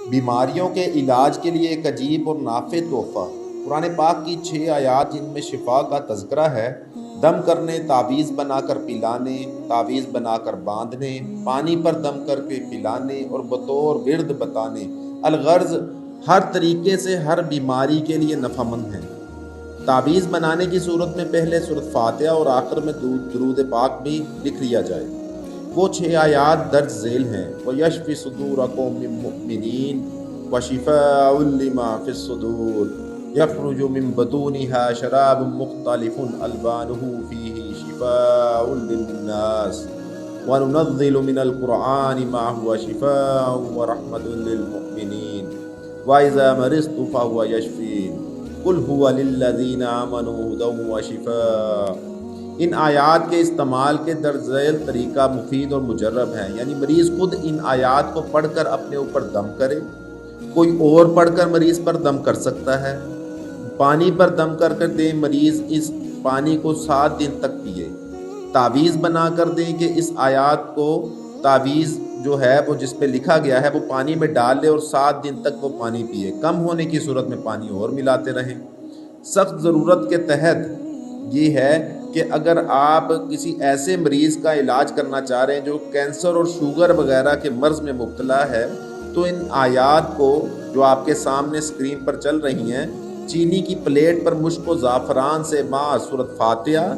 بیماریوں کے علاج کے لیے ایک عجیب اور نافع تحفہ۔ قرآن پاک کی 6 آیات جن میں شفا کا تذکرہ ہے، دم کرنے، تعویذ بنا کر پلانے، تعویذ بنا کر باندھنے، پانی پر دم کر کے پلانے اور بطور ورد بتانے، الغرض ہر طریقے سے ہر بیماری کے لیے نفع مند ہیں۔ تعویذ بنانے کی صورت میں پہلے سورۃ فاتحہ اور آخر میں درود پاک بھی لکھ لیا جائے۔ وہ 6 آیات درج ذیل ہیں: وَيَشْفِ صُدُورَ قَوْمٍ مُّؤْمِنِينَ وَشِفَاءٌ لِّمَا فِي الصُّدُورِ يَخْرُجُ مِن بُطُونِهَا شَرَابٌ مُّخْتَلِفٌ أَلْوَانُهُ فِيهِ شِفَاءٌ لِّلنَّاسِ وَنُنَزِّلُ مِنَ الْقُرْآنِ مَا هُوَ شِفَاءٌ وَرَحْمَةٌ لِّلْمُؤْمِنِينَ وَإِذَا مَرِضْتُ فَهُوَ يَشْفِينِ قُلْ هُوَ لِلَّذِينَ آمَنُوا هُدًى وَشِفَاءٌ۔ ان آیات کے استعمال کے درج ذیل طریقہ مفید اور مجرب ہیں، یعنی مریض خود ان آیات کو پڑھ کر اپنے اوپر دم کرے، کوئی اور پڑھ کر مریض پر دم کر سکتا ہے، پانی پر دم کر دیں، مریض اس پانی کو 7 دن تک پیے، تعویذ بنا کر دیں کہ اس آیات کو تعویذ جو ہے وہ جس پہ لکھا گیا ہے وہ پانی میں ڈال لے اور 7 دن تک وہ پانی پیے، کم ہونے کی صورت میں پانی اور ملاتے رہیں۔ سخت ضرورت کے تحت یہ ہے کہ اگر آپ کسی ایسے مریض کا علاج کرنا چاہ رہے ہیں جو کینسر اور شوگر وغیرہ کے مرض میں مبتلا ہے، تو ان آیات کو جو آپ کے سامنے اسکرین پر چل رہی ہیں، چینی کی پلیٹ پر مشک و زعفران سے مع سورۃ فاتحہ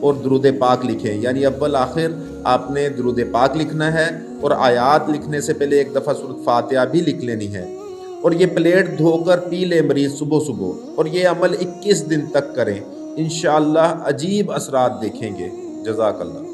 اور درود پاک لکھیں، یعنی اول آخر آپ نے درود پاک لکھنا ہے اور آیات لکھنے سے پہلے ایک دفعہ سورۃ فاتحہ بھی لکھ لینی ہے، اور یہ پلیٹ دھو کر پی لے مریض صبح، اور یہ عمل 21 دن تک کریں، انشاءاللہ عجیب اثرات دیکھیں گے۔ جزاک اللہ۔